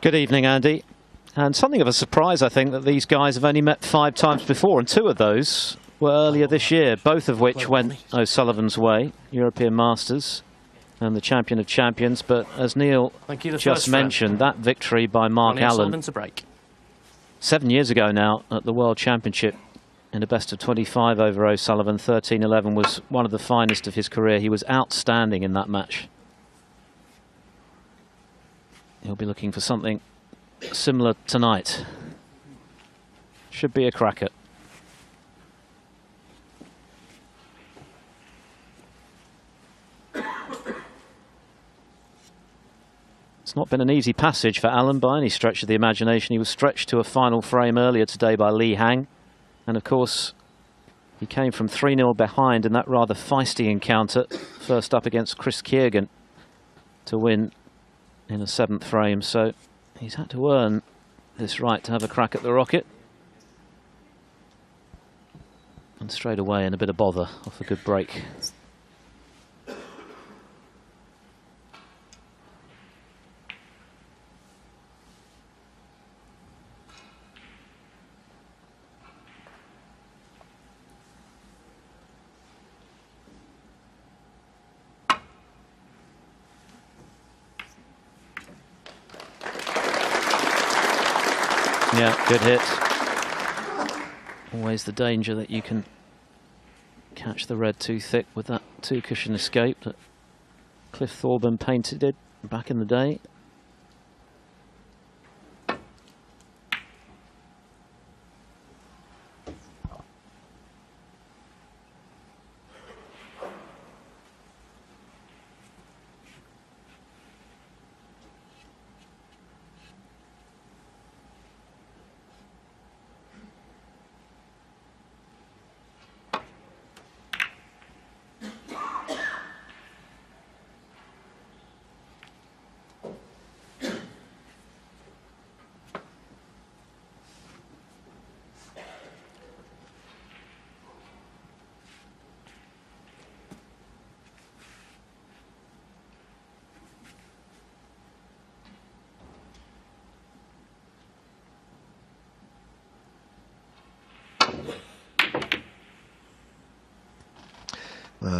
Good evening, Andy. And something of a surprise, I think, that these guys have only met 5 times before, and 2 of those were earlier this year, both of which went O'Sullivan's way, European Masters and the Champion of Champions. But as Neil just mentioned, that victory by Mark Allen 7 years ago now at the World Championship in a best of 25 over O'Sullivan, 13-11, was one of the finest of his career. He was outstanding in that match. He'll be looking for something similar tonight. Should be a cracker. It's not been an easy passage for Allen by any stretch of the imagination. He was stretched to a final frame earlier today by Lee Hang. And of course, he came from 3-0 behind in that rather feisty encounter, first up against Chris Kiergan, to win in a 7th frame. So he's had to earn this right to have a crack at the rocket. And straight away in a bit of bother off a good break. Yeah, good hit. Always the danger that you can catch the red too thick with that 2-cushion escape that Cliff Thorburn painted it back in the day.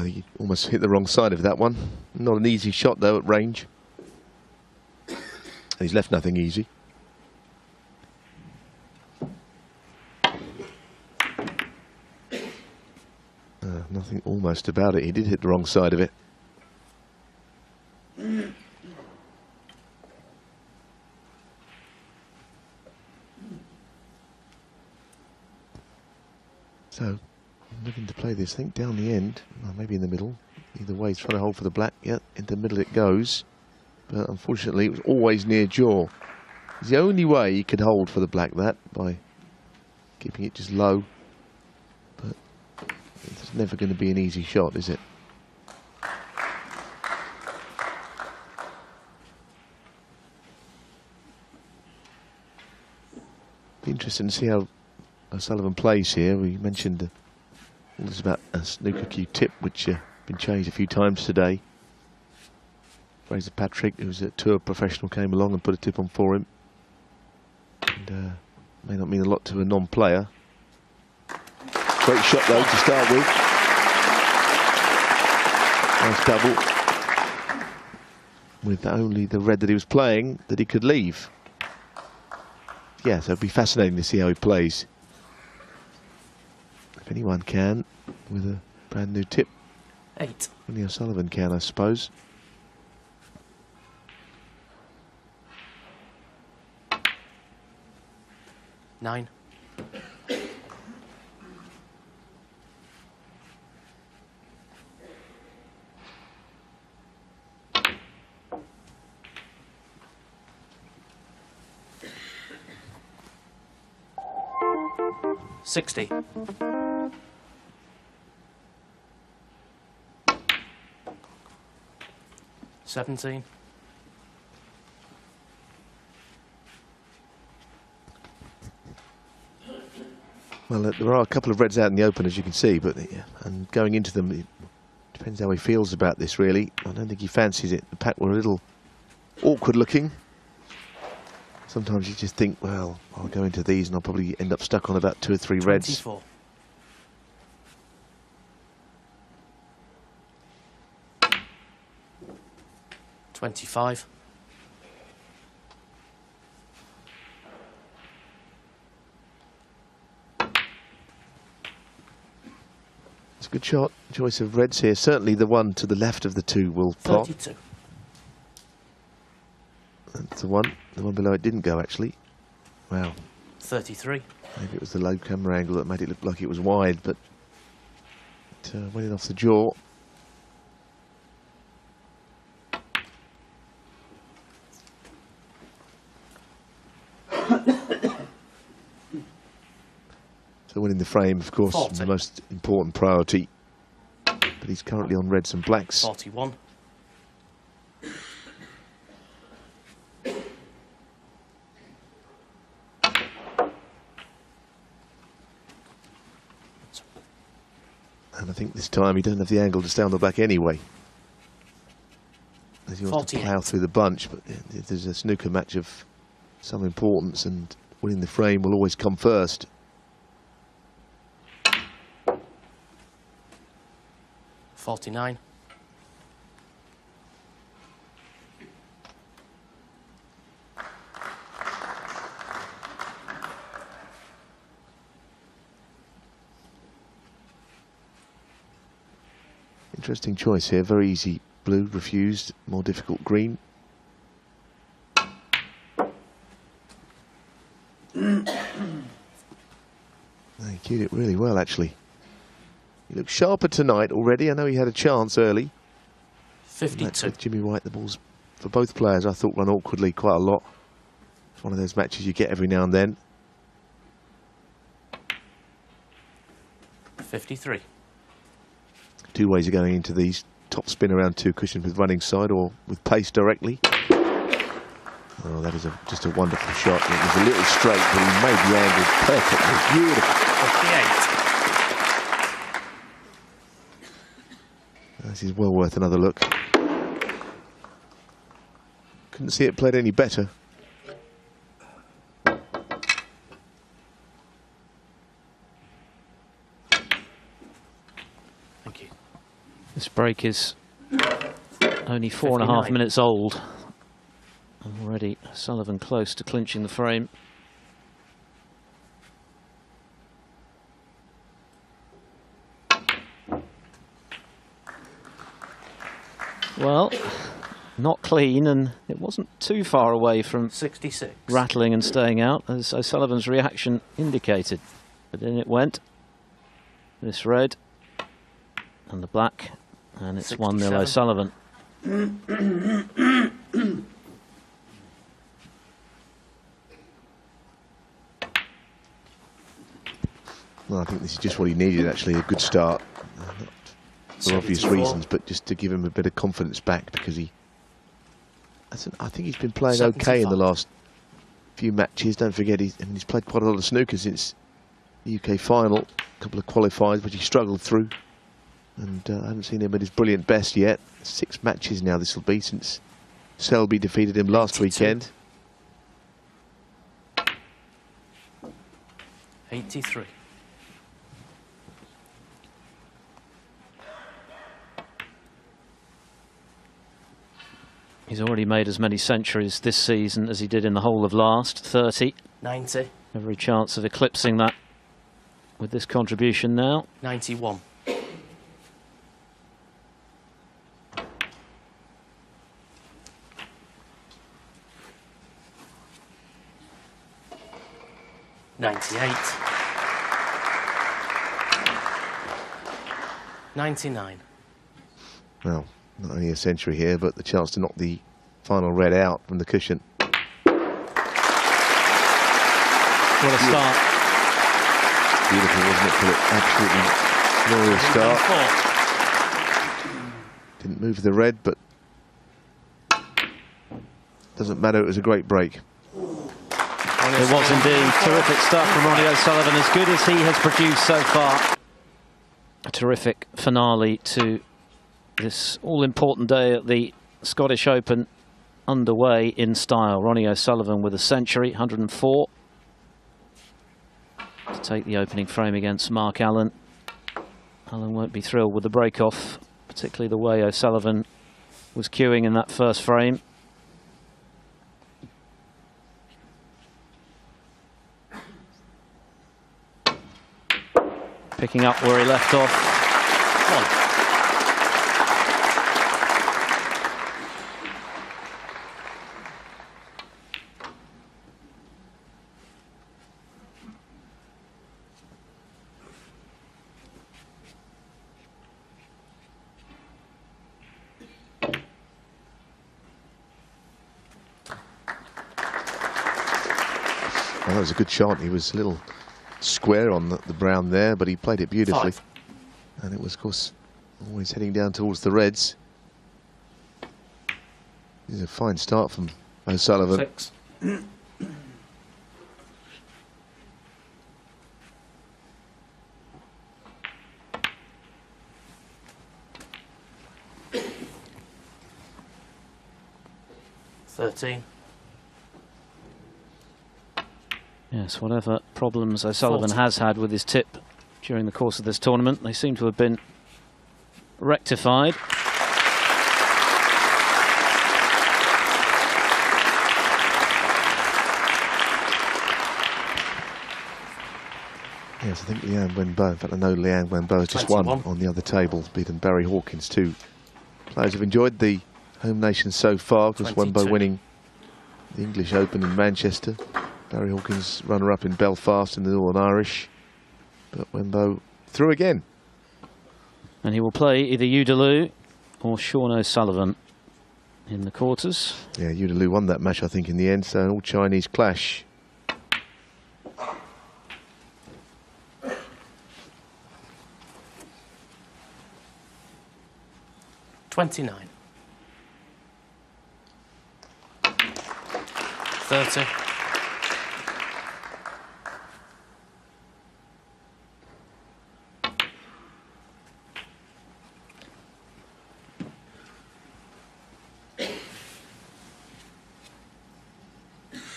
You almost hit the wrong side of that one. Not an easy shot though at range. And he's left nothing easy. Nothing almost about it. He did hit the wrong side of it. So, looking to play this, I think, down the end, well, maybe in the middle. Either way, he's trying to hold for the black. Yeah, into the middle it goes. But unfortunately, it was always near jaw. It's the only way he could hold for the black, that, by keeping it just low. But it's never going to be an easy shot, is it? Be interesting to see how O'Sullivan plays here. We mentioned all this about a snooker cue tip, which been changed a few times today. Fraser Patrick, who's a tour professional, came along and put a tip on for him. And may not mean a lot to a non-player. Great shot though to start with. Nice double. With only the red that he was playing that he could leave. Yeah, so it'll be fascinating to see how he plays. If anyone can, with a brand new tip. 8. Only O'Sullivan can, I suppose. Nine. $60. 17. Well, there are a couple of reds out in the open, as you can see, but and going into them, it depends how he feels about this, really. I don't think he fancies it. The pack were a little awkward looking. Sometimes you just think, well, I'll go into these and I'll probably end up stuck on about 2 or 3 reds. 24. $25. It's a good choice of reds here. Certainly the one to the left of the 2 will pop. 32. That's the one below it didn't go, actually. Wow. 33. Maybe it was the low camera angle that made it look like it was wide, but it went in off the jaw. So winning the frame, of course, 40. the most important priority. But he's currently on reds and blacks. 41. And I think this time he doesn't have the angle to stay on the black anyway, as he wants to 48. plough through the bunch. But if there's a snooker match of some importance, and winning the frame will always come first. $49. Interesting choice here. Very easy blue, refused. More difficult green. He cued it really well, actually. He looks sharper tonight already. I know he had a chance early. 52. With Jimmy White, the balls for both players, I thought, run awkwardly quite a lot. It's one of those matches you get every now and then. 53. 2 ways of going into these. Top spin around 2 cushions with running side, or with pace directly. Oh, that is just a wonderful shot. It was a little straight, but he made the angle perfectly. Beautiful. 58. This is well worth another look. Couldn't see it played any better. Thank you. This break is only 4.5 59. minutes old. Already Sullivan close to clinching the frame. Well, not clean, and it wasn't too far away from 66. rattling and staying out, as O'Sullivan's reaction indicated. But in it went. This red and the black, and it's 1-0 67. O'Sullivan. Well, I think this is just what he needed, actually, a good start. For obvious 74. reasons, but just to give him a bit of confidence back, because I think he's been playing 75. okay in the last few matches. Don't forget, he's played quite a lot of snooker since the UK final, a couple of qualifiers, which he struggled through. And I haven't seen him at his brilliant best yet. 6 matches now this will be since Selby defeated him last 82. weekend. 83. He's already made as many centuries this season as he did in the whole of last, 30. 90. Every chance of eclipsing that with this contribution now. 91. $98. 99. Well, not only a century here, but the chance to knock the final red out from the cushion. What a start. Beautiful, wasn't it, Philip? Absolutely glorious start. 4. Didn't move the red, but doesn't matter, it was a great break. It was indeed. Terrific stuff from Ronnie O'Sullivan, as good as he has produced so far. A terrific finale to this all-important day at the Scottish Open. underway in style. Ronnie O'Sullivan with a century, 104. To take the opening frame against Mark Allen. Allen won't be thrilled with the break-off, particularly the way O'Sullivan was cueing in that first frame. Picking up where he left off. Well, that was a good shot. He was a little square on the brown there, but he played it beautifully. 5. And it was, of course, always heading down towards the reds. This is a fine start from O'Sullivan. 6. Yes, whatever problems O'Sullivan has had with his tip during the course of this tournament, they seem to have been rectified. Yes, I think Liang Wenbo, in fact I know Liang Wenbo has just 21. won on the other table, beaten Barry Hawkins too. Players have enjoyed the home nation so far, because Wenbo winning the English Open in Manchester. Barry Hawkins runner-up in Belfast in the Northern Irish. But Wenbo through again. And he will play either Udaloo or Sean O'Sullivan in the quarters. Yeah, Udaloo won that match, I think, in the end, so an all-Chinese clash. $29. 30.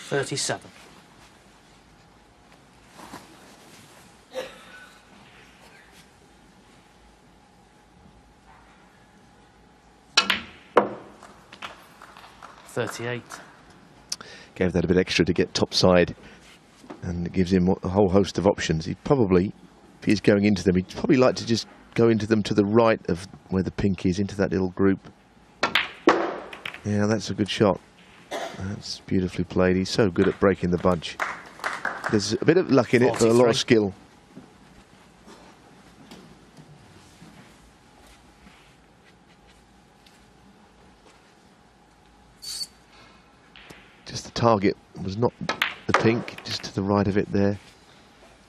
37. 38. Gave that a bit extra to get topside, and it gives him a whole host of options. He'd probably, if he's going into them, he'd probably like to just go into them to the right of where the pink is, into that little group. Yeah, that's a good shot. That's beautifully played. He's so good at breaking the bunch. There's a bit of luck in it, but a lot of skill. Just the target was not the pink, just to the right of it there.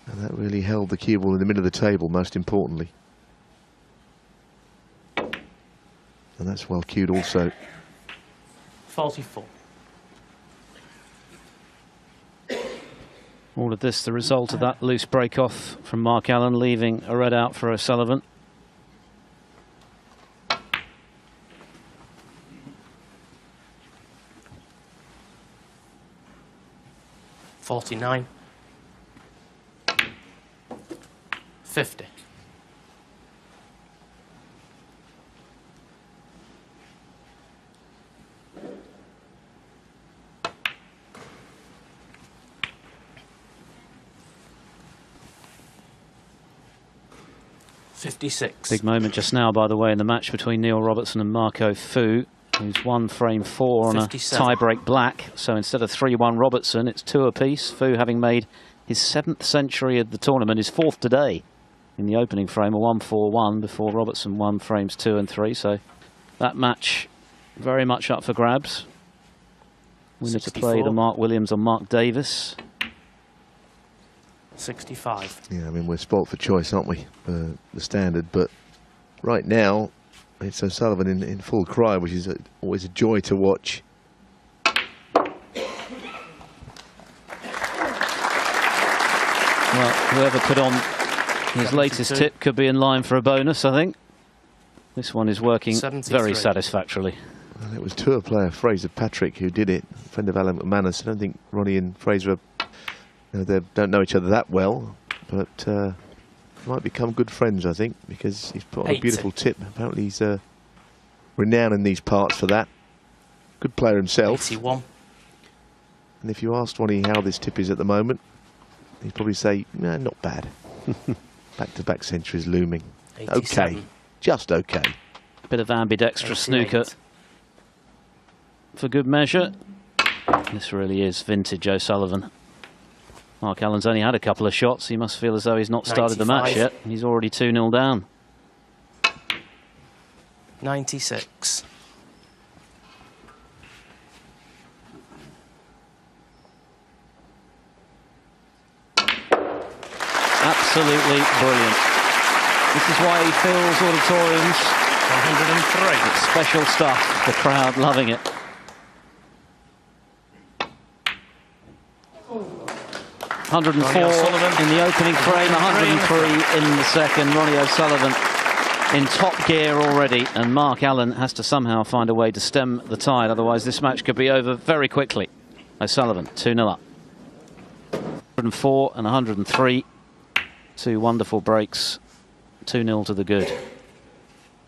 And that really held the cue ball in the middle of the table, most importantly. And that's well cued also. 44. All of this the result of that loose break-off from Mark Allen, leaving a red out for O'Sullivan. $49. 50. 56. Big moment just now, by the way, in the match between Neil Robertson and Marco Fu, who's won frame 4 on 57. A tie-break black. So instead of 3-1 Robertson, it's 2 apiece. Fu, having made his 7th century of the tournament, his 4th today in the opening frame, a 1-4-1 before Robertson won frames 2 and 3. So that match very much up for grabs. Winner to play the Mark Williams or Mark Davis. 65. Yeah, I mean, we're spoilt for choice, aren't we? The standard, but right now it's O'Sullivan in full cry, which is always a joy to watch. Well, whoever put on his latest tip could be in line for a bonus, I think. This one is working very satisfactorily. And it was tour player Fraser Patrick who did it, a friend of Alan McManus. I don't think Ronnie and Fraser they don't know each other that well, but might become good friends, I think, because he's put on a beautiful tip. Apparently he's renowned in these parts for that. Good player himself. 81. And if you asked Ronnie how this tip is at the moment, he'd probably say, nah, not bad. Back-to-back centuries looming. 87. Okay, just okay. Bit of ambidextrous snooker for good measure. This really is vintage O'Sullivan. Mark Allen's only had a couple of shots. He must feel as though he's not started the match yet. He's already 2-0 down. 96. Absolutely brilliant. This is why he fills auditoriums. 103. It's special stuff. The crowd loving it. 104 in the opening frame, 103 in the second. Ronnie O'Sullivan in top gear already, and Mark Allen has to somehow find a way to stem the tide, otherwise this match could be over very quickly. O'Sullivan 2-0 up. 104 and 103. Two wonderful breaks. 2-0 to the good.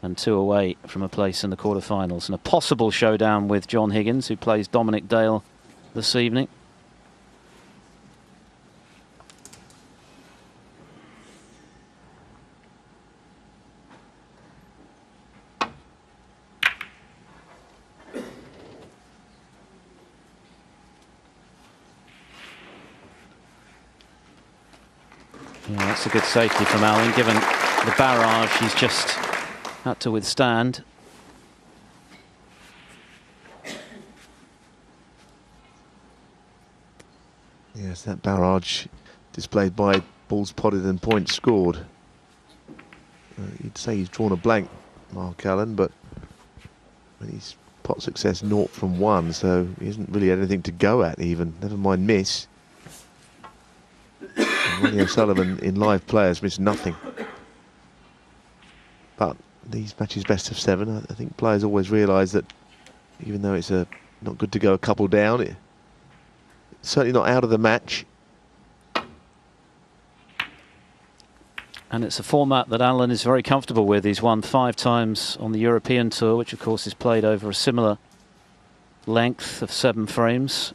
And 2 away from a place in the quarterfinals. And a possible showdown with John Higgins, who plays Dominic Dale this evening. Yeah, that's a good safety from Allen, given the barrage he's just had to withstand. Yes, that barrage displayed by balls potted and points scored. You'd say he's drawn a blank, Mark Allen, but he's pot success 0 from 1, so he hasn't really had anything to go at even, never mind miss. Ronnie O'Sullivan in live play has missed nothing. But these matches best of 7, I think players always realise that even though it's not good to go a couple down, it's certainly not out of the match. And it's a format that Allen is very comfortable with. He's won 5 times on the European Tour, which of course is played over a similar length of 7 frames.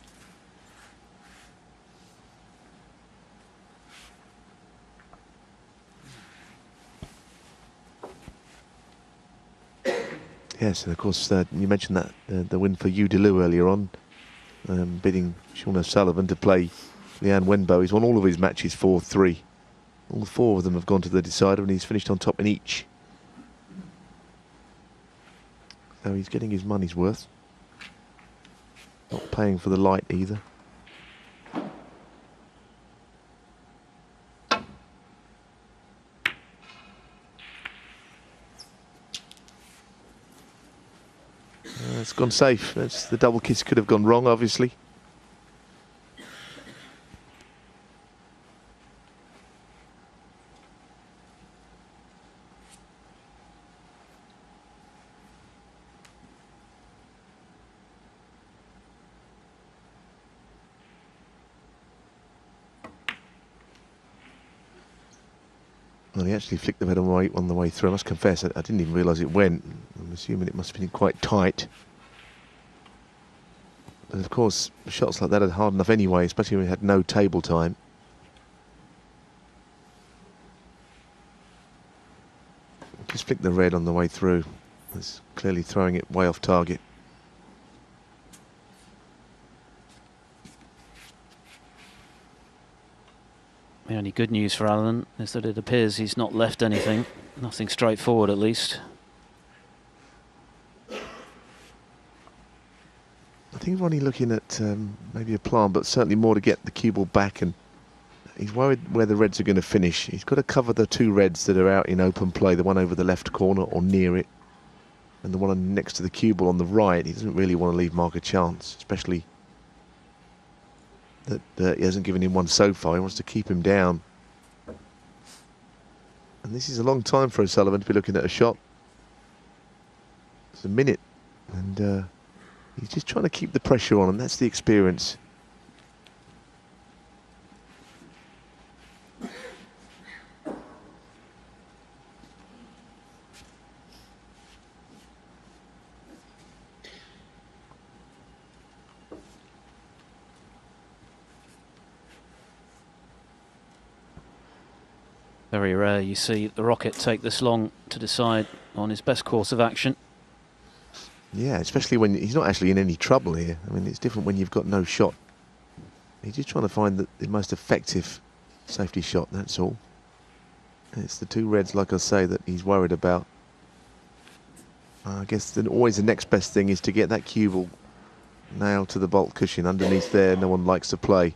Yes, and of course you mentioned that the win for Yu Delu earlier on, bidding Sean O'Sullivan to play Lian Wenbo. He's won all of his matches 4-3. All 4 of them have gone to the decider, and he's finished on top in each. So he's getting his money's worth. Not paying for the light either. It's gone safe. The double kiss could have gone wrong, obviously. Well, he actually flicked the head on the way through. I must confess, I didn't even realise it went. I'm assuming it must have been quite tight. But of course, shots like that are hard enough anyway, especially when we had no table time. Just flicked the red on the way through. It's clearly throwing it way off target. The only good news for Allen is that it appears he's not left anything. Nothing straightforward, at least. I think Ronnie looking at maybe a plan, but certainly more to get the cue ball back, and he's worried where the reds are going to finish. He's got to cover the 2 reds that are out in open play, the one over the left corner or near it, and the one next to the cue ball on the right. He doesn't really want to leave Mark a chance, especially that he hasn't given him one so far. He wants to keep him down. And this is a long time for O'Sullivan to be looking at a shot. It's a minute And he's just trying to keep the pressure on, and that's the experience. Very rare you see the Rocket take this long to decide on his best course of action. Yeah, especially when he's not actually in any trouble here. I mean, it's different when you've got no shot. He's just trying to find the most effective safety shot, that's all. And it's the two reds, like I say, that he's worried about. I guess always the next best thing is to get that cue ball nailed to the bolt cushion underneath there. No one likes to play.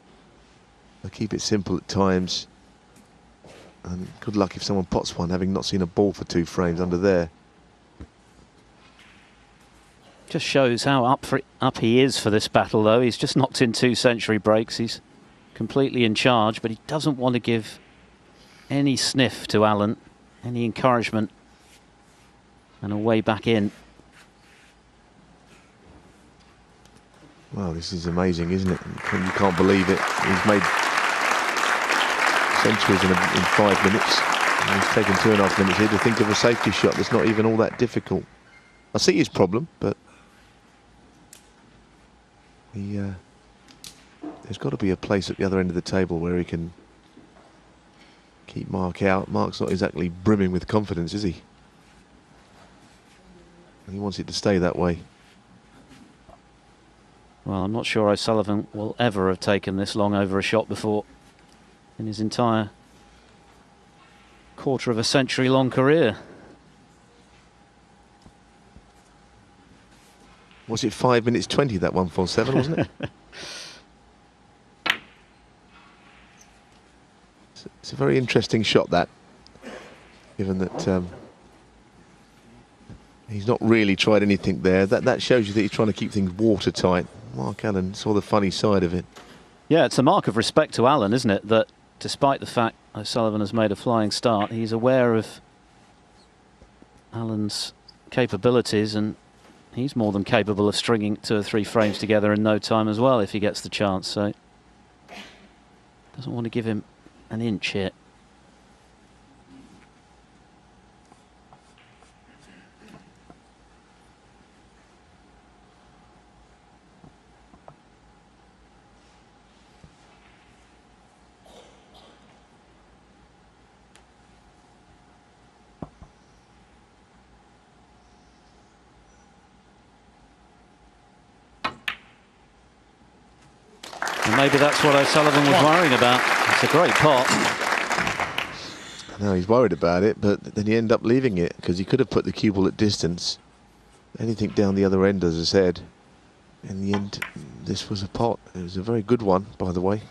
So keep it simple at times. And good luck if someone pots one, having not seen a ball for 2 frames under there. Just shows how up he is for this battle, though. He's just knocked in 2 century breaks. He's completely in charge, but he doesn't want to give any sniff to Allen, any encouragement, and a way back in. Well, this is amazing, isn't it? You can't believe it. He's made centuries in 5 minutes. And he's taken 2.5 minutes here to think of a safety shot that's not even all that difficult. I see his problem, but there's got to be a place at the other end of the table where he can keep Mark out. Mark's not exactly brimming with confidence, is he? And he wants it to stay that way. Well, I'm not sure O'Sullivan will ever have taken this long over a shot before in his entire quarter of a century long career. Was it 5 minutes 20, that 147, wasn't it? It's a very interesting shot, that, given that he's not really tried anything there. That shows you that he's trying to keep things watertight. Mark Allen saw the funny side of it. Yeah, it's a mark of respect to Allen, isn't it, that despite the fact O'Sullivan has made a flying start, he's aware of Allen's capabilities, and he's more than capable of stringing 2 or 3 frames together in no time as well if he gets the chance. So doesn't want to give him an inch here. And maybe that's what O'Sullivan was worrying about. It's a great pot. No, he's worried about it, but then he ended up leaving it because he could have put the cue ball at distance. Anything down the other end, as I said. In the end, this was a pot. It was a very good one, by the way.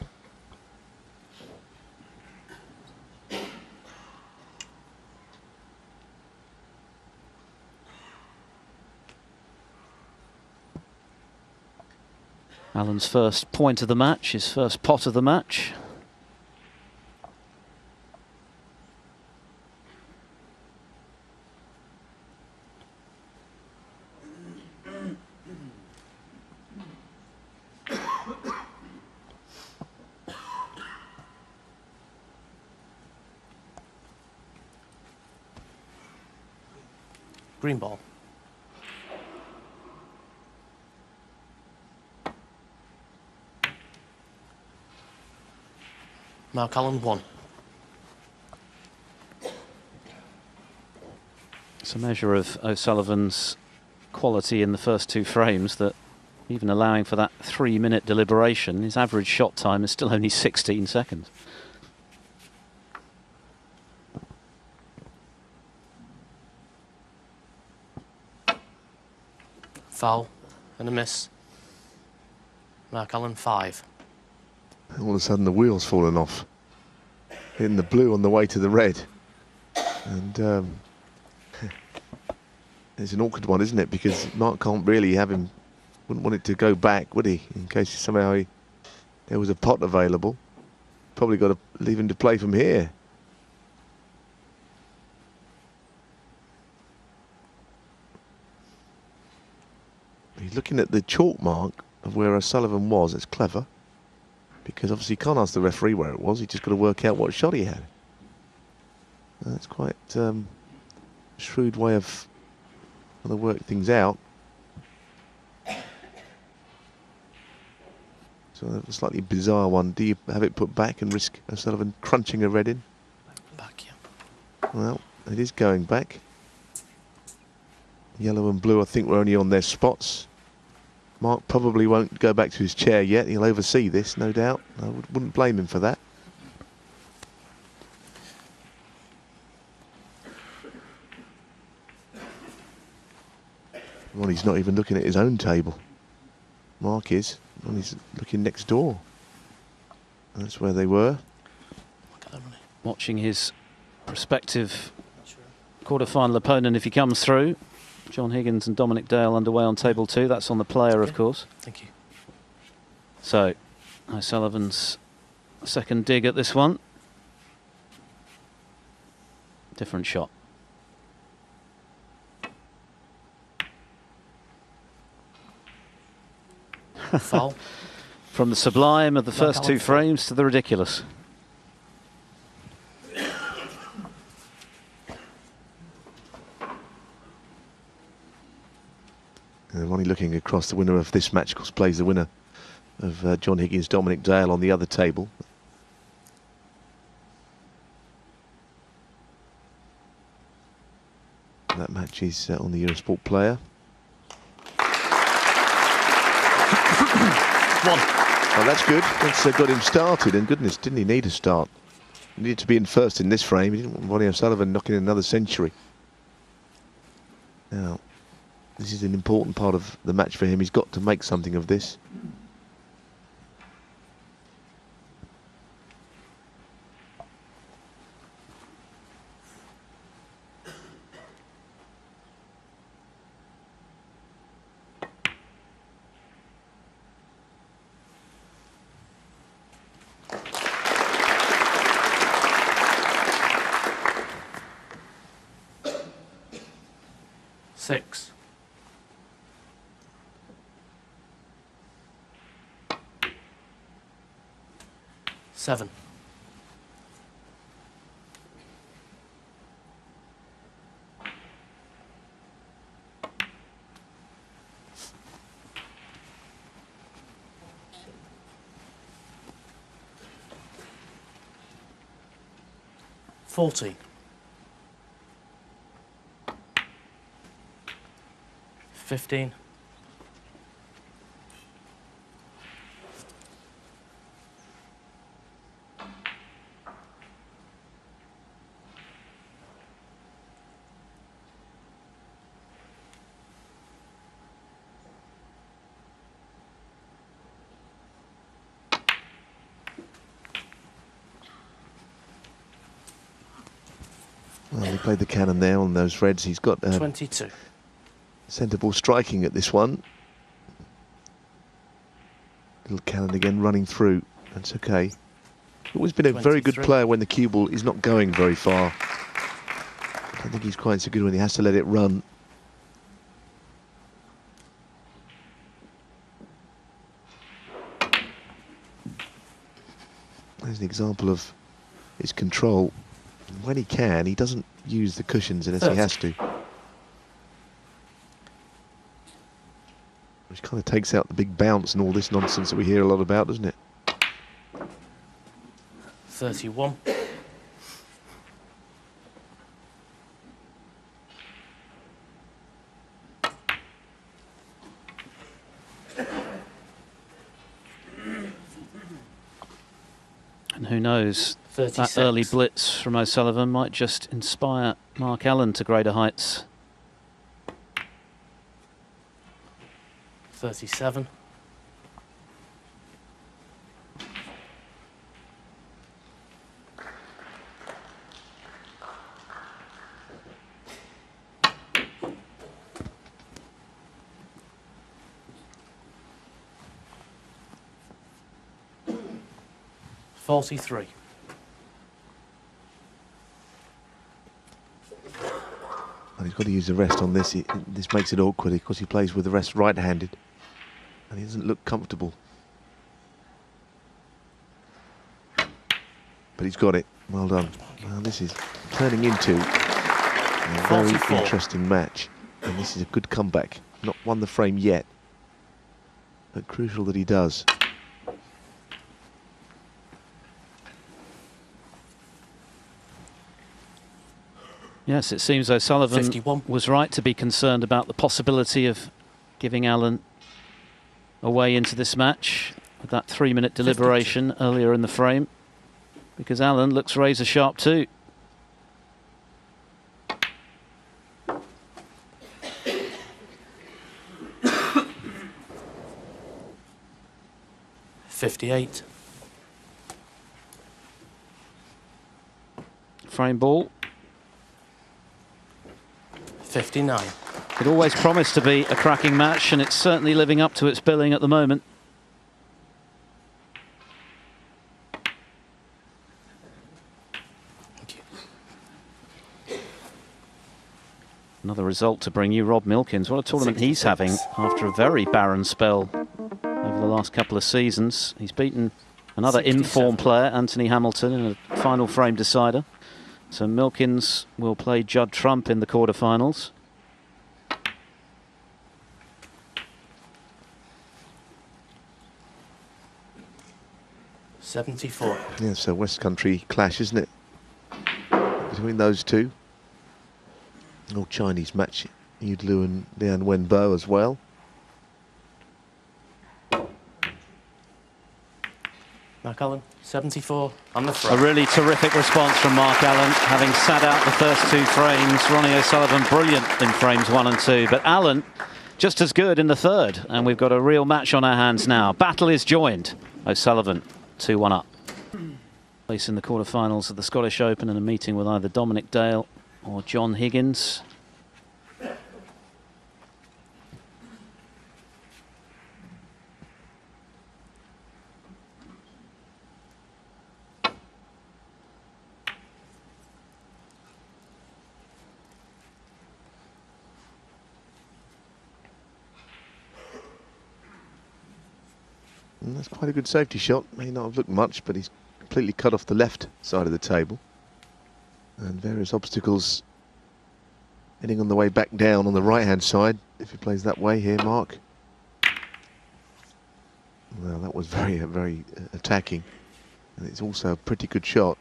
Allen's first point of the match, his first pot of the match. Green ball. Mark Allen 1. It's a measure of O'Sullivan's quality in the first 2 frames that, even allowing for that 3-minute deliberation, his average shot time is still only 16 seconds. Foul and a miss. Mark Allen 5. All of a sudden the wheel's fallen off. Hitting the blue on the way to the red. And it's an awkward one, isn't it? Because Mark can't really have him, wouldn't want it to go back, would he? In case somehow there was a pot available. Probably got to leave him to play from here. looking at the chalk mark of where O'Sullivan was. It's clever, because obviously you can't ask the referee where it was. He just got to work out what shot he had. That's quite a shrewd way of trying to work things out. So a slightly bizarre one. Do you have it put back and risk O'Sullivan crunching a red in? Back, yeah. Well, it is going back. Yellow and blue, I think, were only on their spots. Mark probably won't go back to his chair yet. He'll oversee this, no doubt. I wouldn't blame him for that. Ronnie's not even looking at his own table. Mark is. Ronnie's looking next door. That's where they were. Look at that, Ronnie. Watching his prospective quarter-final opponent if he comes through. John Higgins and Dominic Dale underway on table 2. That's on the player, of course. Thank you. So, O'Sullivan's second dig at this one. Different shot. Foul. From the sublime of the first 2 frames to the ridiculous. Ronnie looking across, the winner of this match, of course, plays the winner of John Higgins, Dominic Dale on the other table. That match is on the Eurosport player. Oh, that's good. That's got him started, and goodness, didn't he need a start? He needed to be in first in this frame. He didn't want Ronnie O'Sullivan knocking in another century. Now, this is an important part of the match for him. He's got to make something of this. Six. Seven. 40. 15. Well, he played the cannon there on those reds. He's got 22. centre ball striking at this one. Little cannon again running through. That's okay. Always been a very good 23. player when the cue ball is not going very far. I don't think he's quite so good when he has to let it run. There's an example of his control. When he can, he doesn't use the cushions unless 30. he has to. Which kind of takes out the big bounce and all this nonsense that we hear a lot about, doesn't it? 31. And who knows, 36. that early blitz from O'Sullivan might just inspire Mark Allen to greater heights. 37. 43. And he's got to use the rest on this. This makes it awkward because he plays with the rest right-handed. And he doesn't look comfortable. But he's got it. Well done. Well, this is turning into a very 44. interesting match. And this is a good comeback. Not won the frame yet. But crucial that he does. Yes, it seems O'Sullivan 51. was right to be concerned about the possibility of giving Allen a way into this match with that 3-minute deliberation earlier in the frame, because Allen looks razor sharp too. $58. Frame ball. 59. It always promised to be a cracking match, and it's certainly living up to its billing at the moment. Thank you. Another result to bring you, Rob Milkins. What a tournament he's having after a very barren spell over the last couple of seasons. He's beaten another 67. in-form player, Anthony Hamilton, in a final frame decider. So Milkins will play Judd Trump in the quarterfinals. $74. Yeah, it's a West Country clash, isn't it? Between those two. Old Chinese match. Yu Lu and Lian Wenbo as well. Mark Allen, 74 on the A front. really terrific response from Mark Allen, having sat out the first 2 frames. Ronnie O'Sullivan brilliant in frames 1 and 2, but Allen just as good in the third, and we've got a real match on our hands now. Battle is joined. O'Sullivan 2-1 up. Place in the quarterfinals of the Scottish Open, and a meeting with either Dominic Dale or John Higgins. And that's quite a good safety shot. May not have looked much, but he's completely cut off the left side of the table. And various obstacles heading on the way back down on the right-hand side, if he plays that way here, Mark. Well, that was very attacking. And it's also a pretty good shot.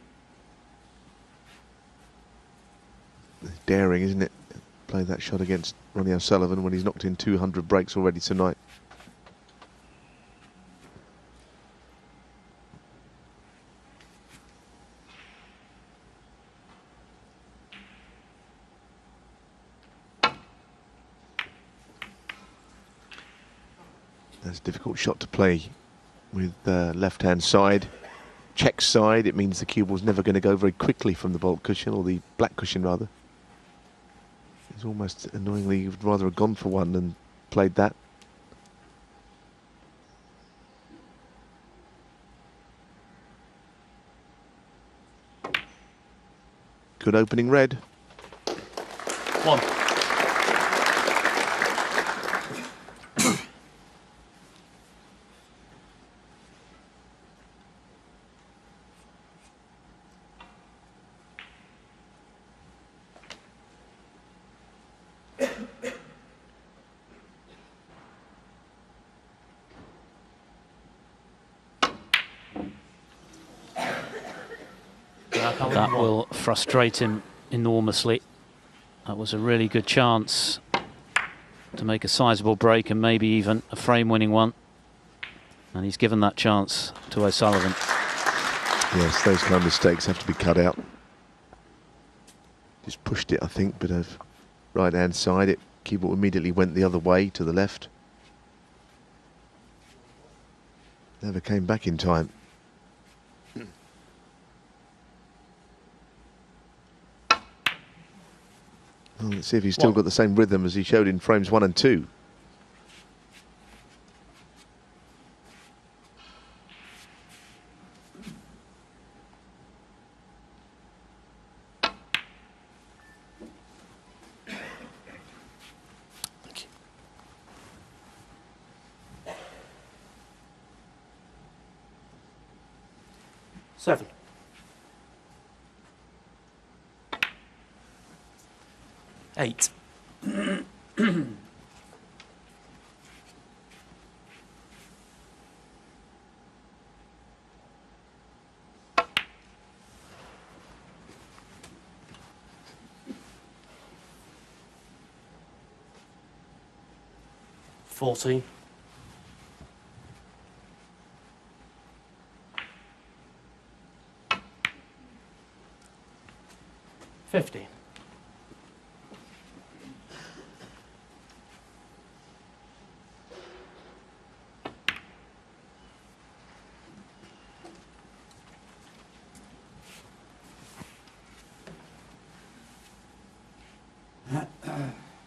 It's daring, isn't it? Play that shot against Ronnie O'Sullivan when he's knocked in 200 breaks already tonight. That's a difficult shot to play with the left-hand side. Check side, it means the cue ball's never going to go very quickly from the baulk cushion, or the black cushion rather. It's almost annoyingly, you'd rather have gone for one than played that. Good opening red. 1. That will frustrate him enormously. That was a really good chance to make a sizable break and maybe even a frame-winning one. And he's given that chance to O'Sullivan. Yes, those kind of mistakes have to be cut out. Just pushed it, I think, but of right-hand side, it cue ball immediately went the other way to the left. Never came back in time. Well, let's see if he's still got the same rhythm as he showed in frames 1 and 2. 7. Eight. 14. 15.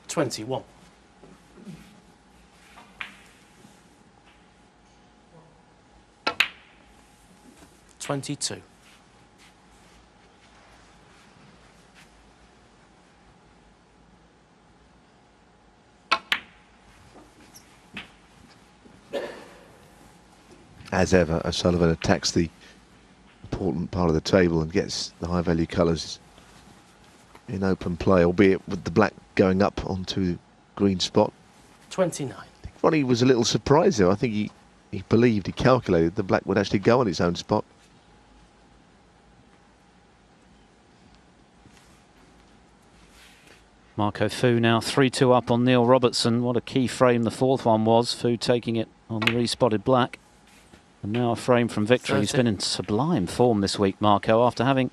21. 22. 'As ever, O'Sullivan attacks the important part of the table and gets the high value colours in open play, albeit with the black going up onto green spot. 29. Ronnie was a little surprised though. I think he believed, he calculated the black would actually go on its own spot. Marco Fu now 3-2 up on Neil Robertson. What a key frame the fourth one was. Fu taking it on the respotted black. And now a frame from victory. He's been in sublime form this week, Marco, after having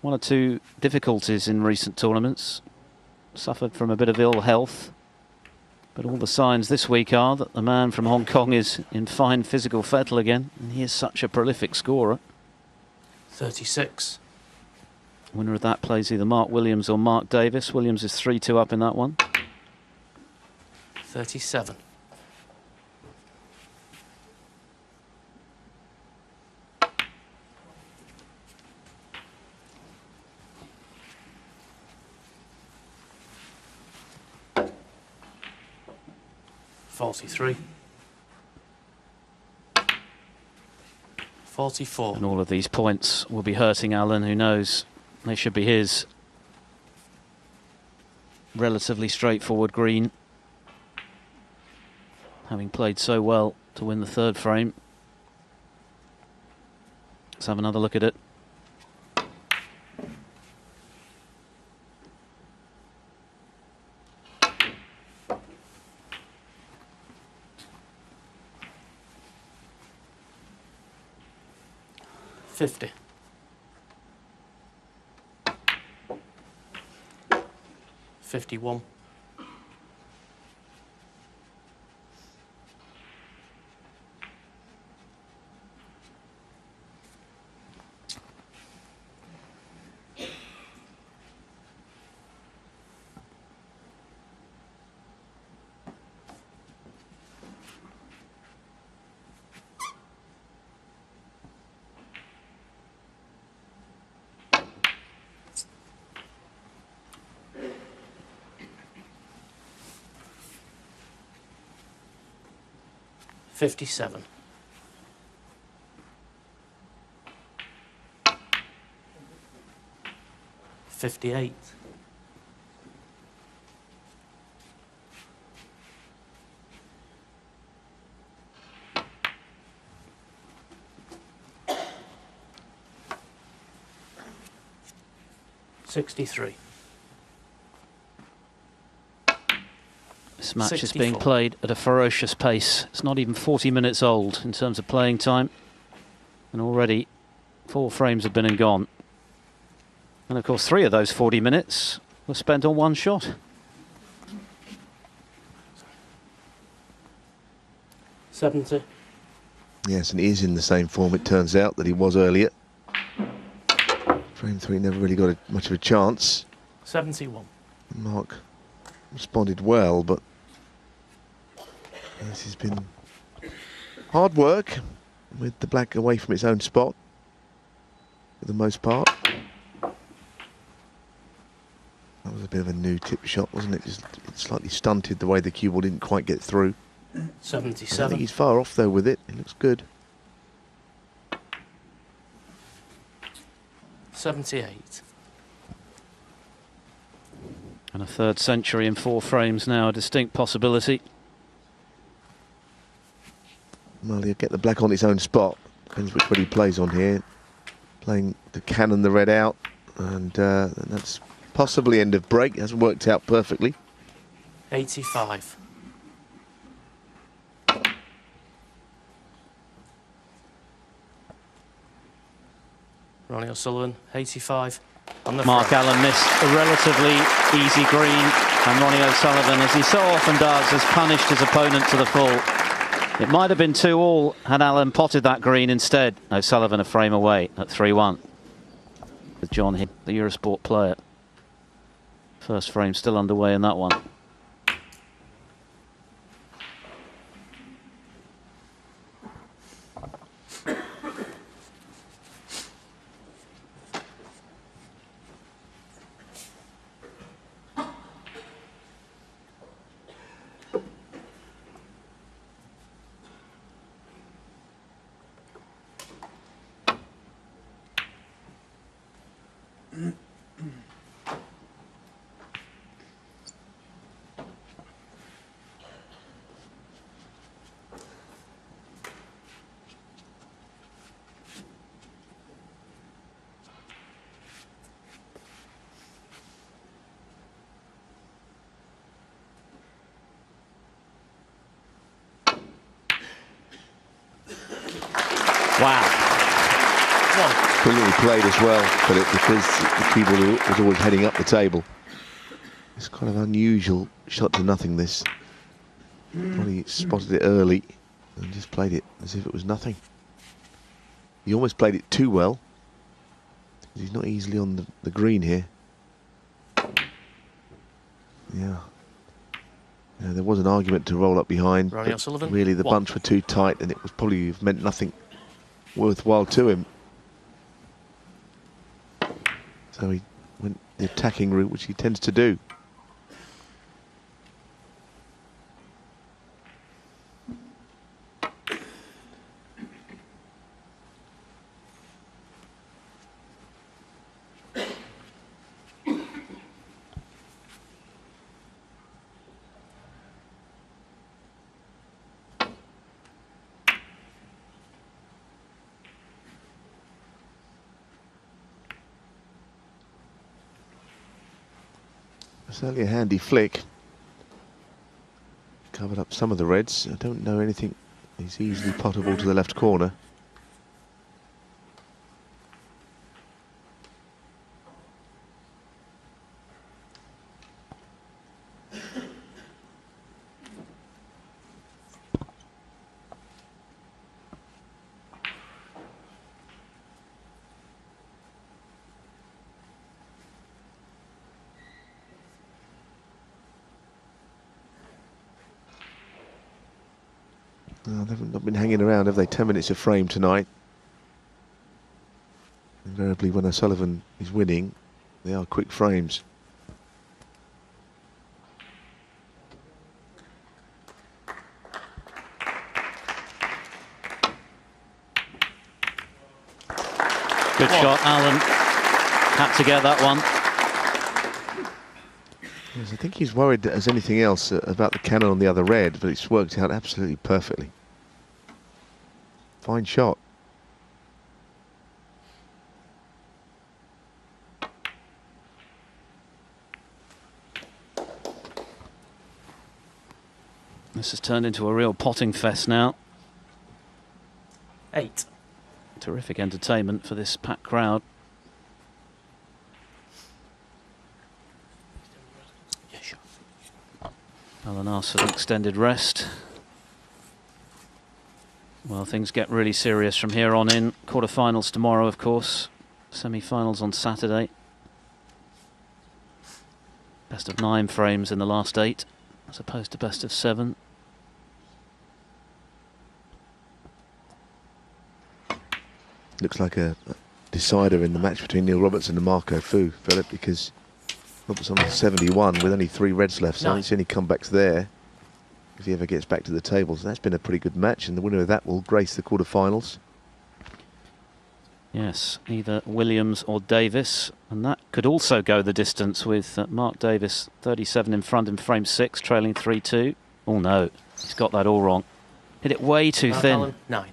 one or two difficulties in recent tournaments. Suffered from a bit of ill health. But all the signs this week are that the man from Hong Kong is in fine physical fettle again. And he is such a prolific scorer. 36. Winner of that plays either Mark Williams or Mark Davis. Williams is 3-2 up in that one. 37. 43. 44. And all of these points will be hurting Alan. Who knows? They should be his. Relatively straightforward green. Having played so well to win the third frame. Let's have another look at it. $50. 51. 57. 58. 63. This match 64. is being played at a ferocious pace. It's not even 40 minutes old in terms of playing time. And already 4 frames have been and gone. And of course 3 of those 40 minutes were spent on one shot. 70. Yes, and he is in the same form, it turns out, that he was earlier. Frame 3 never really got much of a chance. 71. Mark responded well, but this has been hard work with the black away from its own spot for the most part. That was a bit of a new tip shot, wasn't it? Just it slightly stunted the way the cue ball didn't quite get through. 77. I think he's far off though with it. It looks good. 78. And a third century in 4 frames now, a distinct possibility. Well, he'll get the black on its own spot. Depends which one he plays on here. Playing the cannon, the red out. And that's possibly end of break. It hasn't worked out perfectly. 85. Ronnie O'Sullivan, 85. On the Mark front. Allen missed a relatively easy green, and Ronnie O'Sullivan, as he so often does, has punished his opponent to the full. It might have been 2-all had Allen potted that green instead. O'Sullivan a frame away at 3-1. With John Hill, the Eurosport player. First frame still underway in that one. Wow. Brilliantly played as well, but because the keyboard was always heading up the table. It's kind of unusual shot to nothing, this. Probably spotted it early and just played it as if it was nothing. He almost played it too well. He's not easily on the green here. Yeah. Yeah, there was an argument to roll up behind. Ronnie But O'Sullivan, really, the bunch were too tight, and it was probably meant nothing worthwhile to him. So he went the attacking route, which he tends to do. Certainly a handy flick. Covered up some of the reds. I don't know anything. He's easily pottable to the left corner. No, they've not been hanging around, have they? 10 minutes of frame tonight. Invariably, when O'Sullivan is winning, they are quick frames. Good shot, Allen. Had to get that one. Yes, I think he's worried as anything else about the cannon on the other red, but it's worked out absolutely perfectly. Fine shot. This has turned into a real potting fest now. 8. Terrific entertainment for this packed crowd. Yeah, sure. Allen asks for an extended rest. Well, things get really serious from here on in. Quarterfinals tomorrow, of course. Semi-finals on Saturday. Best of 9 frames in the last 8, as opposed to best of 7. Looks like a decider in the match between Neil Robertson and Marco Fu, Philip, because Robertson on 71 with only 3 reds left, so I don't see any comebacks there if he ever gets back to the table. So that's been a pretty good match, and the winner of that will grace the quarterfinals. Yes, either Williams or Davis, and that could also go the distance with Mark Davis 37 in front in frame 6, trailing 3-2. Oh no, he's got that all wrong. Hit it way too Mark thin. Allen, 9.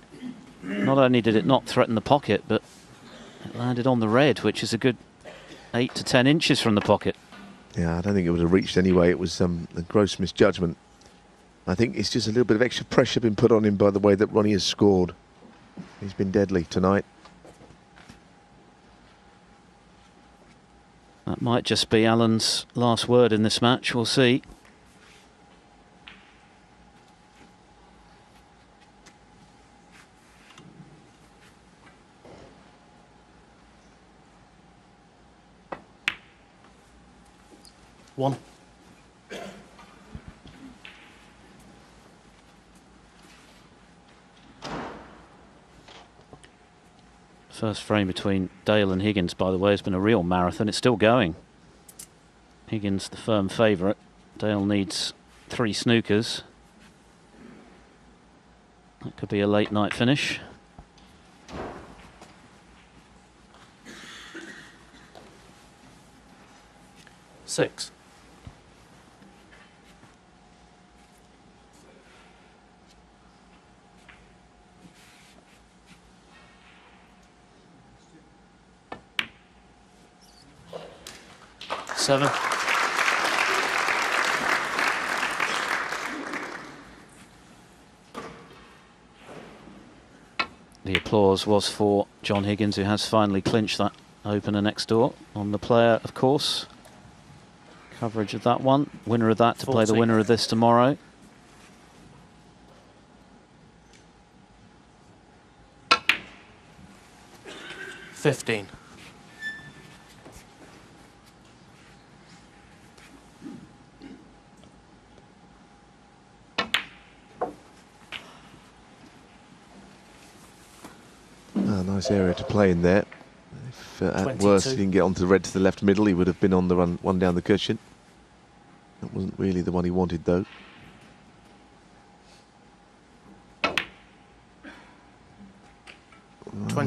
Not only did it not threaten the pocket, but it landed on the red, which is a good 8 to 10 inches from the pocket. Yeah, I don't think it would have reached anyway. It was a gross misjudgment. I think it's just a little bit of extra pressure been put on him by the way that Ronnie has scored. He's been deadly tonight. That might just be Allen's last word in this match. We'll see. One. First frame between Dale and Higgins, by the way, has been a real marathon. It's still going. Higgins the firm favourite. Dale needs 3 snookers. That could be a late night finish. Six. Seven. The applause was for John Higgins, who has finally clinched that opener next door. On the player, of course. Coverage of that one. Winner of that to play the 14. winner of this tomorrow. $15. Nice area to play in there. If at 22. worst he didn't get onto the red to the left middle, he would have been on the one down the cushion. That wasn't really the one he wanted, though.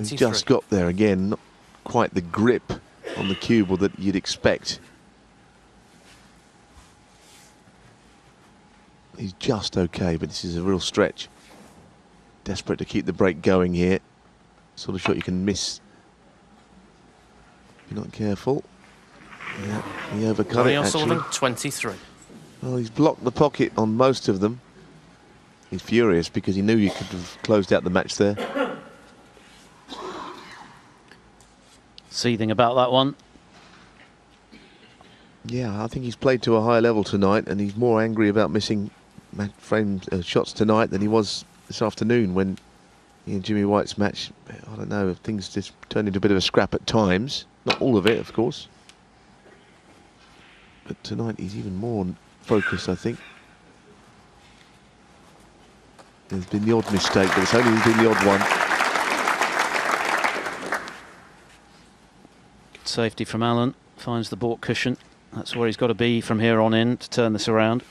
He just got there again. Not quite the grip on the cue ball that you'd expect. He's just okay, but this is a real stretch. Desperate to keep the break going here. Sort of shot you can miss if you're not careful. Yeah, he overcut Ronnie it, actually. O'Sullivan, 23. Well, he's blocked the pocket on most of them. He's furious because he knew you could have closed out the match there. Seething about that one. Yeah, I think he's played to a high level tonight, and he's more angry about missing shots tonight than he was this afternoon when he and Jimmy White's match, I don't know, things just turned into a bit of a scrap at times. Not all of it, of course. But tonight he's even more focused, I think. There's been the odd mistake, but it's only been the odd one. Good safety from Allen. Finds the baulk cushion. That's where he's got to be from here on in to turn this around.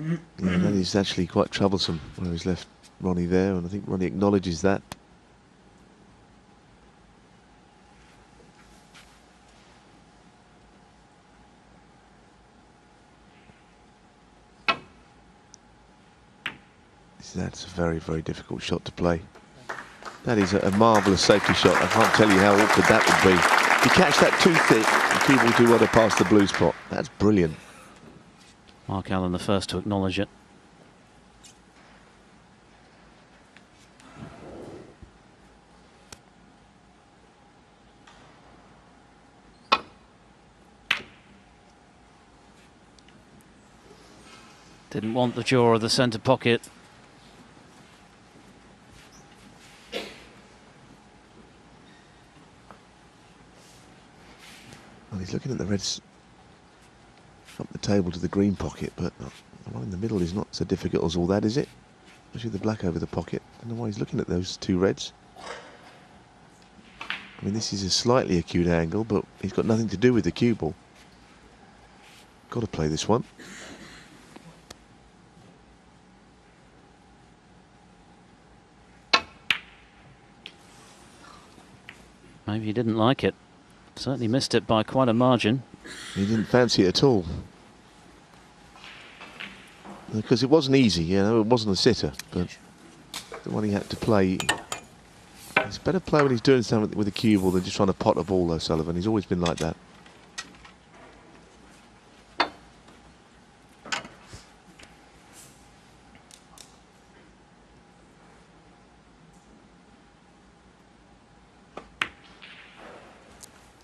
Yeah, that is actually quite troublesome where he's left Ronnie there, and I think Ronnie acknowledges that. That's a very, very difficult shot to play. That is a marvellous safety shot. I can't tell you how awkward that would be. If you catch that too thick, the cue will do well to pass the blue spot. That's brilliant. Mark Allen the first to acknowledge it. Didn't want the jaw of the centre pocket. Well, he's looking at the reds up the table to the green pocket, but the one in the middle is not so difficult as all that, is it? Especially the black over the pocket. I don't know why he's looking at those two reds. I mean, this is a slightly acute angle, but he's got nothing to do with the cue ball. Got to play this one. Maybe he didn't like it. Certainly missed it by quite a margin. He didn't fancy it at all. Because it wasn't easy, you know, it wasn't a sitter, but the one he had to play. He's a better player when he's doing something with a cue ball than just trying to pot a ball, though, Sullivan. He's always been like that.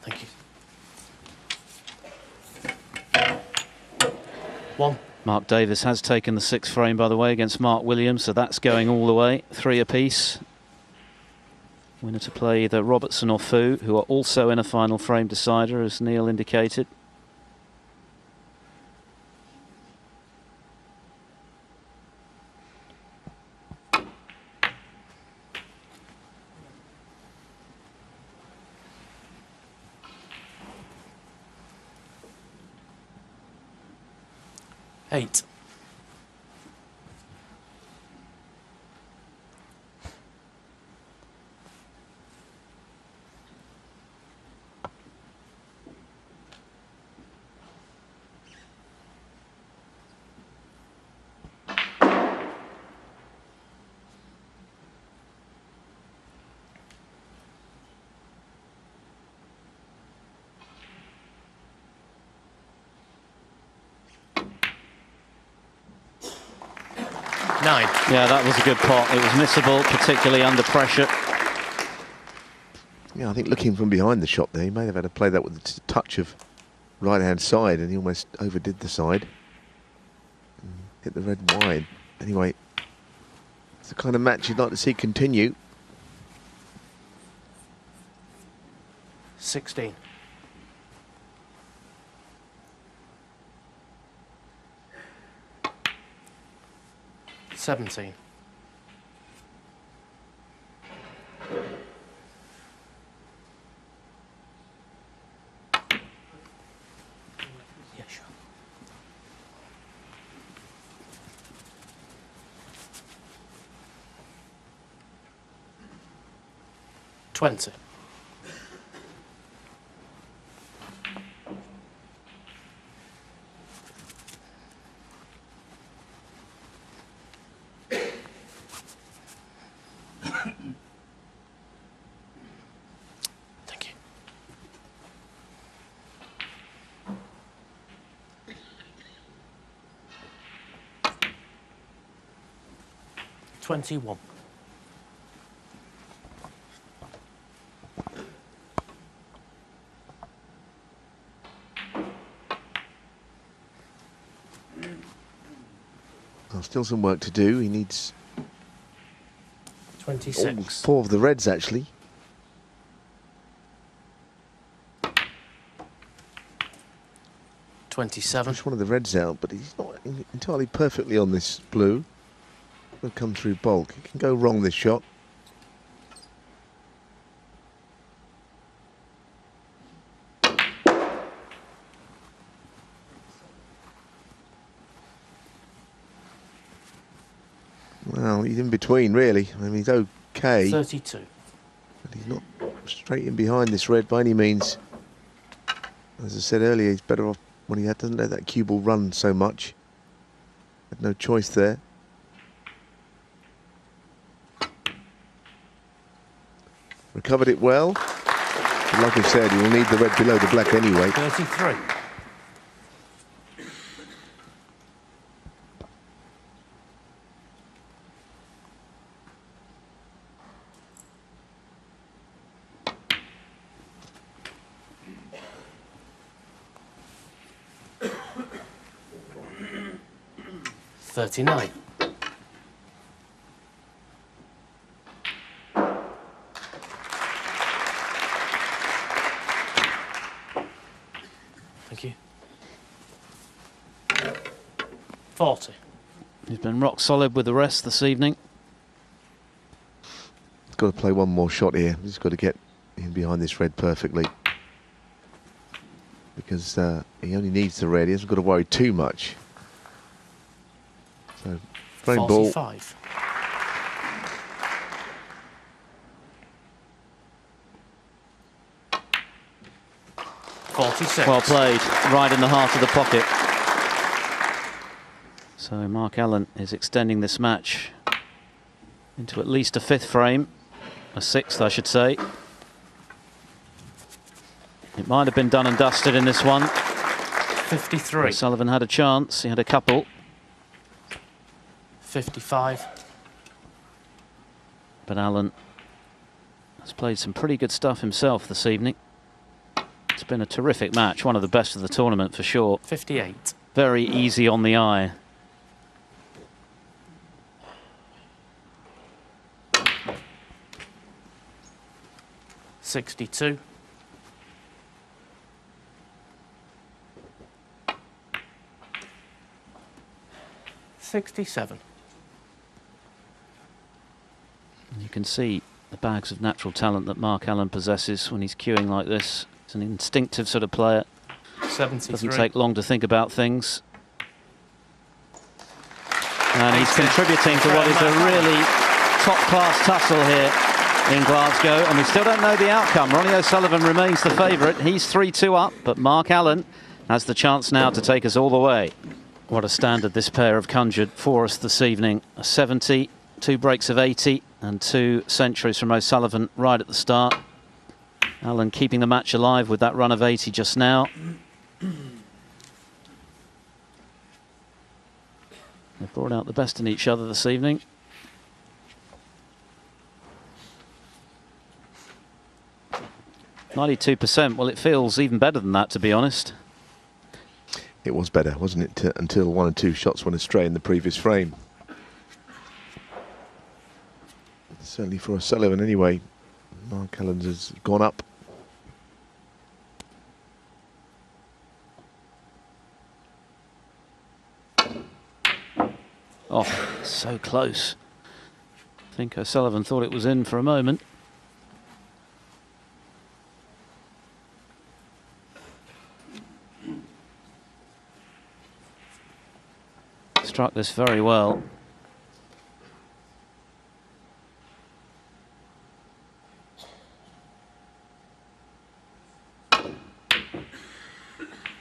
Thank you. 1. Mark Davis has taken the 6th frame, by the way, against Mark Williams, so that's going all the way. 3 apiece. Winner to play either Robertson or Fu, who are also in a final frame decider, as Neil indicated. Eight. Nine. Yeah, that was a good pot. It was missable, particularly under pressure. Yeah, I think looking from behind the shot there, he may have had to play that with a touch of right-hand side, and he almost overdid the side. Hit the red wide. Anyway, it's the kind of match you'd like to see continue. 16. Seventeen. Yeah, sure. 20. Thank you. 21. Well, still some work to do. He needs 26. 4 of the reds, actually. 27. Push one of the reds out, but he's not entirely perfectly on this blue. Will come through bulk. It can go wrong, this shot. Well, he's in between, really. I mean, he's okay. 32. But he's not straight in behind this red by any means. As I said earlier, he's better off when he doesn't let that cue ball run so much. Had no choice there. Recovered it well. But like I said, he will need the red below the black anyway. 33. $39. Thank you. 40. He's been rock solid with the rest this evening. He's got to play one more shot here. He's got to get in behind this red perfectly. Because he only needs the red. He hasn't got to worry too much. So, frame ball. 45. 46. Well played, right in the heart of the pocket. So Mark Allen is extending this match into at least a 5th frame, a 6th I should say. It might have been done and dusted in this one. 53. Sullivan had a chance, he had a couple. 55. But Allen has played some pretty good stuff himself this evening. It's been a terrific match, one of the best of the tournament for sure. 58. Very easy on the eye. $62. $67. You can see the bags of natural talent that Mark Allen possesses when he's cueing like this. He's an instinctive sort of player. 73. Doesn't take long to think about things. And he's contributing to what is a really top-class tussle here in Glasgow. And we still don't know the outcome. Ronnie O'Sullivan remains the favourite. He's 3-2 up, but Mark Allen has the chance now to take us all the way. What a standard this pair have conjured for us this evening. A 70, 2 breaks of 80 and 2 centuries from O'Sullivan right at the start. Allen keeping the match alive with that run of 80 just now. They've brought out the best in each other this evening. %92%, well, it feels even better than that, to be honest. It was better, wasn't it, until 1 or 2 shots went astray in the previous frame. Certainly for O'Sullivan anyway. Mark Allen has gone up. Oh, so close. I think O'Sullivan thought it was in for a moment. Struck this very well.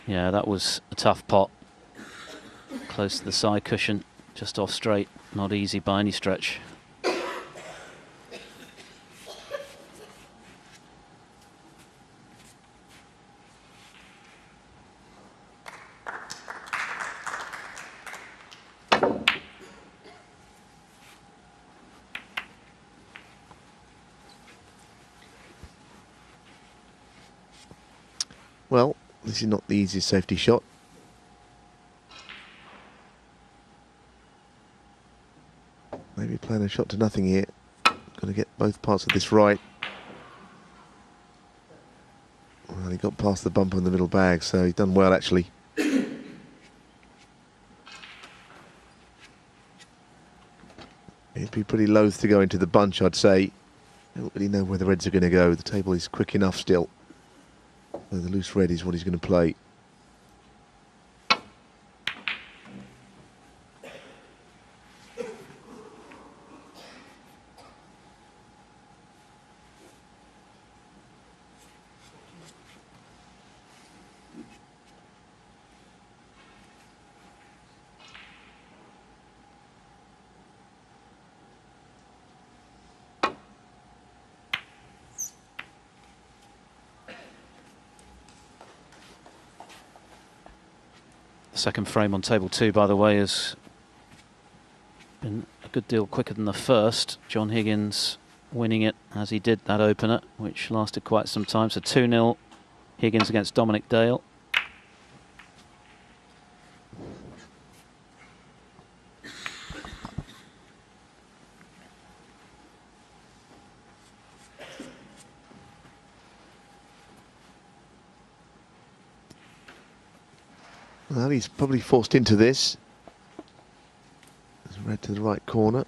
Yeah, that was a tough pot. Close to the side cushion, just off straight. Not easy by any stretch. Well, this is not the easiest safety shot. Maybe playing a shot to nothing here. Got to get both parts of this right. Well, he got past the bump on the middle bag, so he's done well actually. He'd be pretty loath to go into the bunch, I'd say. Don't really know where the reds are going to go. The table is quick enough still. So the loose red is what he's going to play. The second frame on table 2, by the way, has been a good deal quicker than the first. John Higgins winning it as he did that opener, which lasted quite some time. So 2-0 Higgins against Dominic Dale. Well, he's probably forced into this. There's red to the right corner.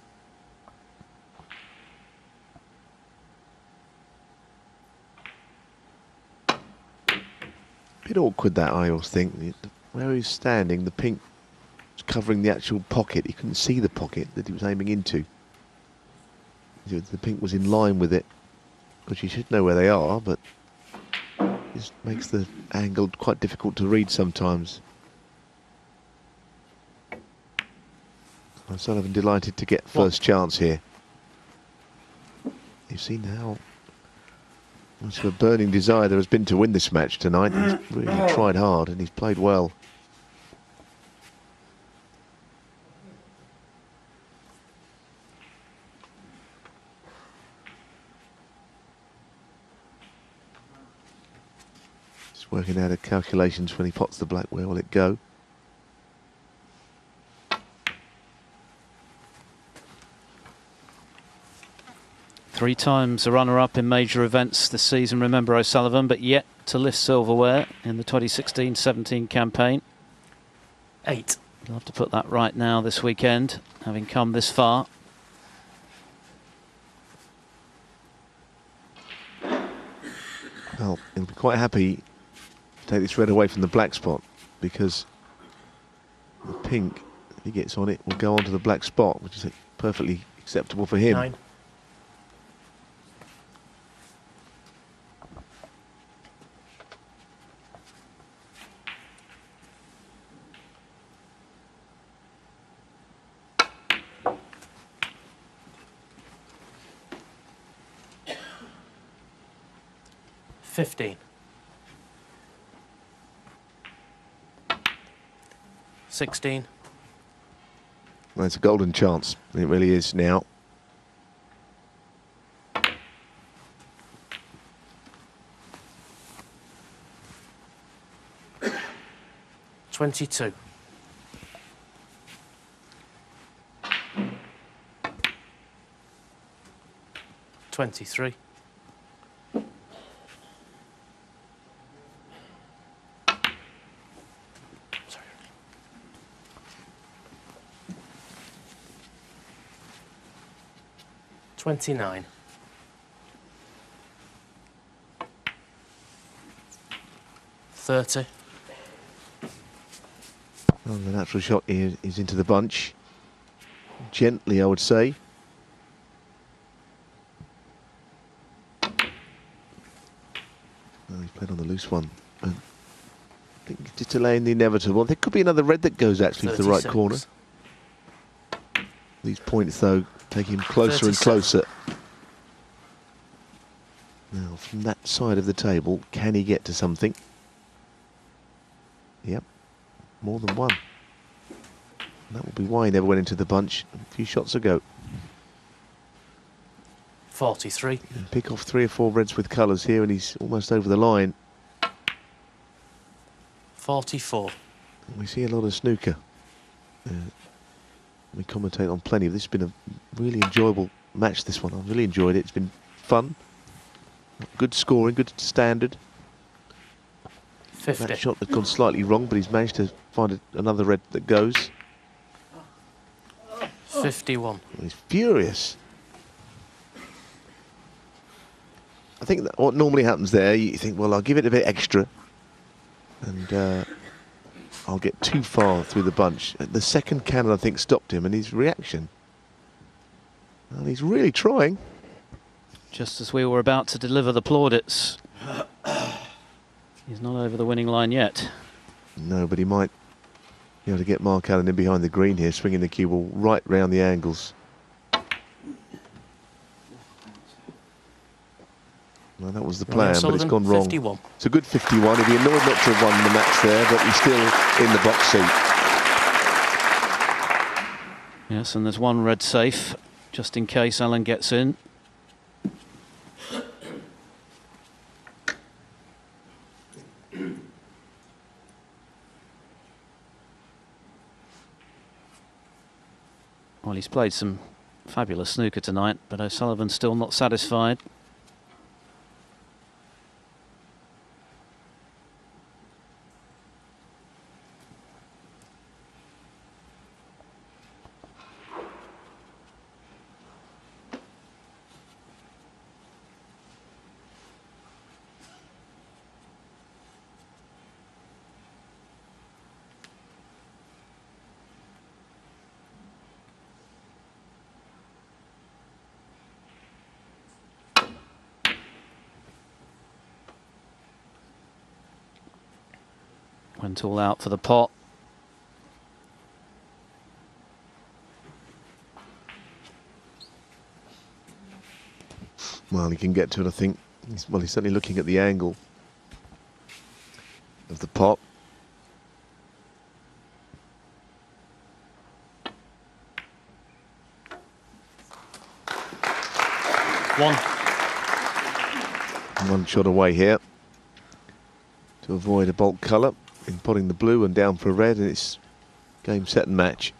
Bit awkward that, I always think. Where he's standing, the pink was covering the actual pocket. He couldn't see the pocket that he was aiming into. The pink was in line with it, which you should know where they are, but Just makes the angle quite difficult to read sometimes. O'Sullivan delighted to get first chance here. You've seen how much of a burning desire there has been to win this match tonight. He's really tried hard and he's played well. Just working out the calculations when he pots the black, where will it go? Three times a runner-up in major events this season, remember O'Sullivan, but yet to lift silverware in the 2016-17 campaign. 8. He'll have to put that right now this weekend, having come this far. Well, he'll be quite happy to take this red away from the black spot, because the pink, if he gets on it, will go onto the black spot, which is perfectly acceptable for him. 9. $15. 16. Well, it's a golden chance. It really is now. $22. 23. 29. 30. Well, the natural shot is into the bunch. Gently, I would say. Well, he's played on the loose one. I think he's just delaying the inevitable. There could be another red that goes actually to the right 36. corner. These points, though, take him closer 37. and closer. Now, from that side of the table, can he get to something? Yep, more than one. And that will be why he never went into the bunch a few shots ago. 43. And pick off 3 or 4 reds with colours here, and he's almost over the line. 44. And we see a lot of snooker. We commentate on plenty. This has been a really enjoyable match, this one. I've really enjoyed it. It's been fun. Good scoring, good standard. 50. That shot has gone slightly wrong, but he's managed to find another red that goes. 51. He's furious. I think that what normally happens there, you think, well, I'll give it a bit extra, and I'll get too far through the bunch. The second cannon, I think, stopped him, and his reaction. Well, he's really trying. Just as we were about to deliver the plaudits. He's not over the winning line yet. No, but he might be able to get Mark Allen in behind the green here, swinging the cue ball right round the angles. Well, that was the plan, but it's gone wrong. 51. It's a good 51. He'd be annoyed not to have won the match there, but he's still in the box seat. Yes, and there's one red safe, just in case Allen gets in. Well, he's played some fabulous snooker tonight, but O'Sullivan's still not satisfied. Went all out for the pot. Well, he can get to it, I think. Well, he's certainly looking at the angle of the pot. One shot away here to avoid a bulk colour in potting the blue and down for red, and it's game, set and match.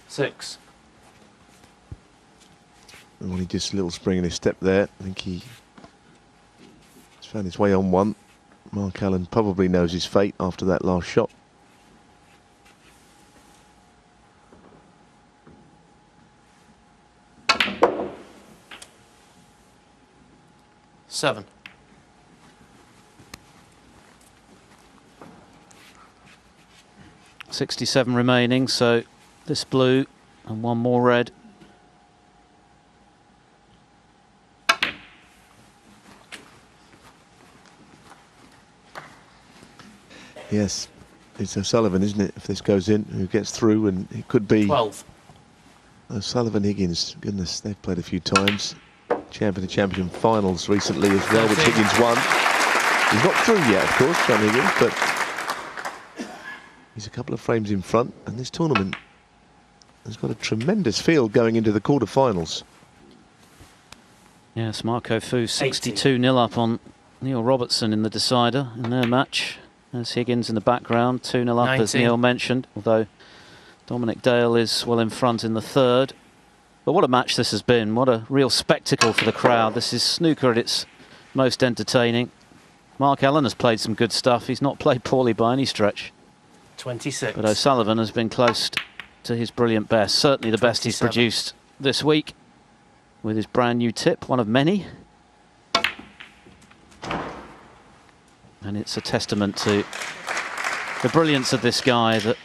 Six. Only just a little spring in his step there. I think he has found his way on one. Mark Allen probably knows his fate after that last shot. Seven. 67 remaining, so this blue and one more red. Yes, it's O'Sullivan, isn't it, if this goes in, who gets through, and it could be 12. O'Sullivan Higgins. Goodness, they've played a few times. Champion of Champion finals recently as well, which Higgins won. He's not through yet, of course, John Higgins, but he's a couple of frames in front, and this tournament has got a tremendous field going into the quarterfinals. Yes, Marco Fu 62-0 up on Neil Robertson in the decider in their match. There's Higgins in the background, 2-0 up 19. as Neil mentioned, although Dominic Dale is well in front in the third. But what a match this has been, what a real spectacle for the crowd. This is snooker at its most entertaining. Mark Allen has played some good stuff, he's not played poorly by any stretch. 26. But O'Sullivan has been close to his brilliant best, certainly the best he's 27. produced this week with his brand new tip, one of many. And it's a testament to the brilliance of this guy that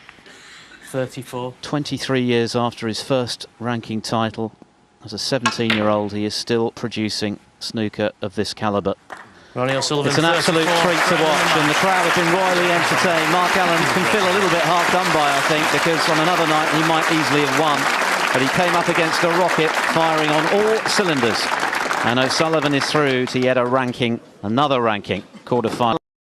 34. 23 years after his first ranking title, as a 17-year-old, he is still producing snooker of this calibre. Ronnie O'Sullivan. It's an absolute treat to watch, and the crowd have been royally entertained. Mark Allen can feel a little bit hard done by, I think, because on another night he might easily have won, but he came up against a rocket firing on all cylinders. And O'Sullivan is through to yet another ranking quarter-final.